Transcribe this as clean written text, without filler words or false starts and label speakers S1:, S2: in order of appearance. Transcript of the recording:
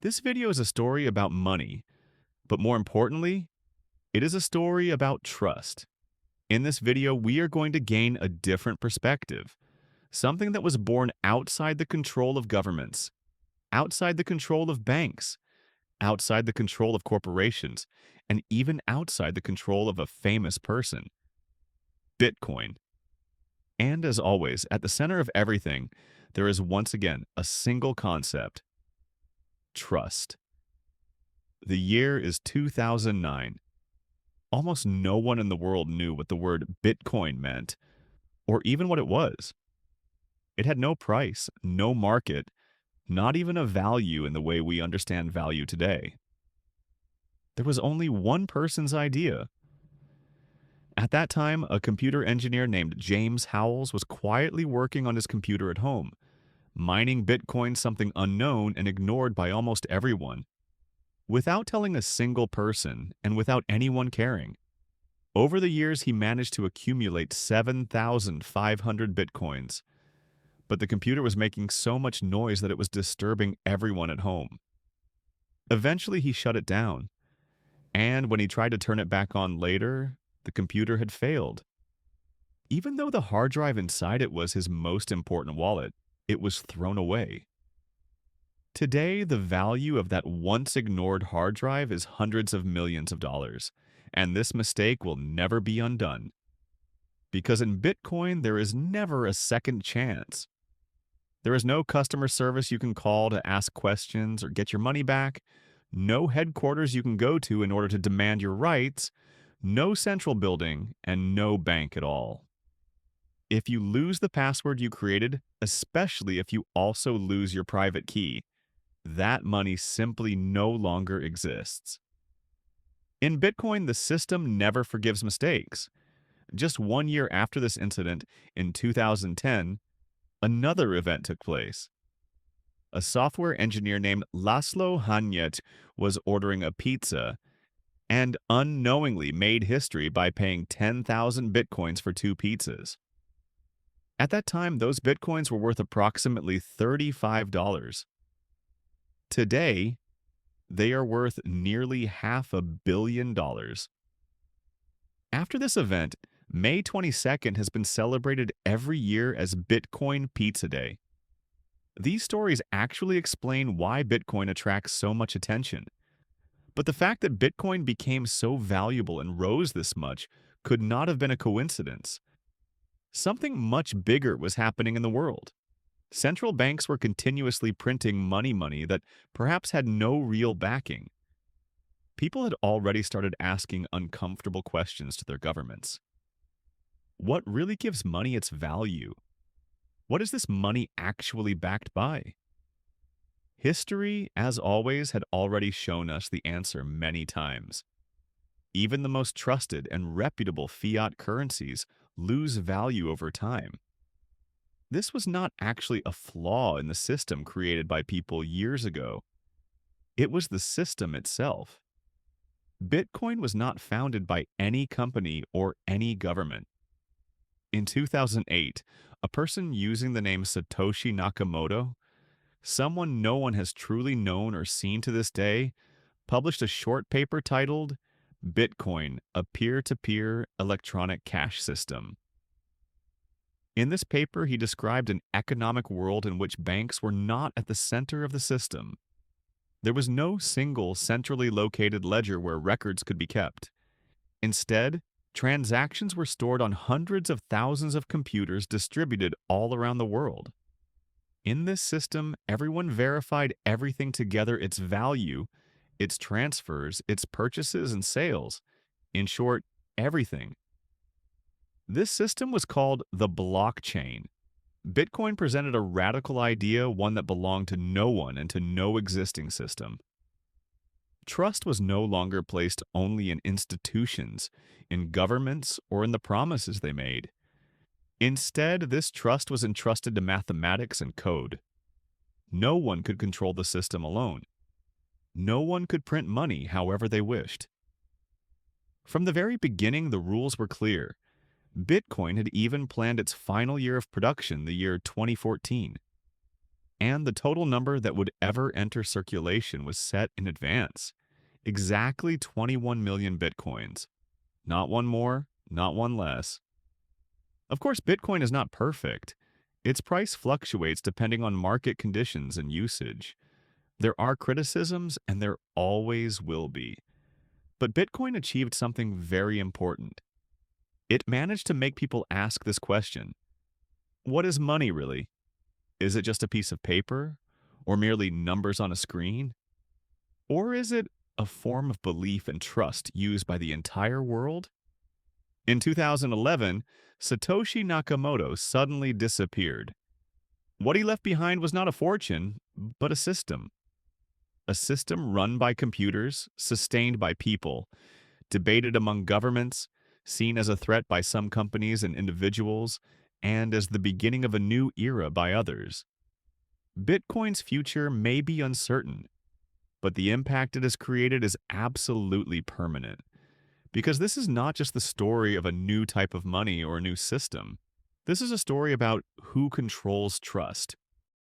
S1: This video is a story about money, but more importantly, it is a story about trust. In this video, we are going to gain a different perspective, something that was born outside the control of governments, outside the control of banks, outside the control of corporations, and even outside the control of a famous person, Bitcoin. And as always, at the center of everything, there is once again a single concept: trust. The year is 2009. Almost no one in the world knew what the word Bitcoin meant, or even what it was. It had no price, no market, not even a value in the way we understand value today. There was only one person's idea. At that time, a computer engineer named James Howells was quietly working on his computer at home, mining Bitcoin, something unknown and ignored by almost everyone, without telling a single person and without anyone caring. Over the years, he managed to accumulate 7,500 Bitcoins, but the computer was making so much noise that it was disturbing everyone at home. Eventually, he shut it down, and when he tried to turn it back on later, the computer had failed. Even though the hard drive inside it was his most important wallet, it was thrown away. Today, the value of that once ignored hard drive is hundreds of millions of dollars, and this mistake will never be undone. Because in Bitcoin, there is never a second chance. There is no customer service you can call to ask questions or get your money back, no headquarters you can go to in order to demand your rights, no central building, and no bank at all. If you lose the password you created, especially if you also lose your private key, that money simply no longer exists. In Bitcoin, the system never forgives mistakes. Just 1 year after this incident, in 2010, another event took place. A software engineer named Laszlo Hanyet was ordering a pizza and unknowingly made history by paying 10,000 Bitcoins for 2 pizzas. At that time, those Bitcoins were worth approximately $35. Today, they are worth nearly $500 million. After this event, May 22nd has been celebrated every year as Bitcoin Pizza Day. These stories actually explain why Bitcoin attracts so much attention. But the fact that Bitcoin became so valuable and rose this much could not have been a coincidence. Something much bigger was happening in the world. Central banks were continuously printing money that perhaps had no real backing. People had already started asking uncomfortable questions to their governments. What really gives money its value? What is this money actually backed by? History, as always, had already shown us the answer many times. Even the most trusted and reputable fiat currencies lose value over time. This was not actually a flaw in the system created by people years ago. It was the system itself. Bitcoin was not founded by any company or any government. In 2008, a person using the name Satoshi Nakamoto, someone no one has truly known or seen to this day, published a short paper titled Bitcoin, a Peer-to-Peer Electronic Cash System. In this paper, he described an economic world in which banks were not at the center of the system. There was no single centrally located ledger where records could be kept. Instead, transactions were stored on hundreds of thousands of computers distributed all around the world. In this system, everyone verified everything together: its value, its transfers, its purchases and sales. In short, everything. This system was called the blockchain. Bitcoin presented a radical idea, one that belonged to no one and to no existing system. Trust was no longer placed only in institutions, in governments, or in the promises they made. Instead, this trust was entrusted to mathematics and code. No one could control the system alone. No one could print money however they wished. From the very beginning, the rules were clear. Bitcoin had even planned its final year of production, the year 2014. and the total number that would ever enter circulation was set in advance. Exactly 21 million bitcoins. Not one more, not one less. Of course, Bitcoin is not perfect. Its price fluctuates depending on market conditions and usage. There are criticisms, and there always will be. But Bitcoin achieved something very important. It managed to make people ask this question: what is money really? Is it just a piece of paper? Or merely numbers on a screen? Or is it a form of belief and trust used by the entire world? In 2011, Satoshi Nakamoto suddenly disappeared. What he left behind was not a fortune, but a system. A system run by computers, sustained by people, debated among governments, seen as a threat by some companies and individuals, and as the beginning of a new era by others. Bitcoin's future may be uncertain, but the impact it has created is absolutely permanent. Because this is not just the story of a new type of money or a new system. This is a story about who controls trust,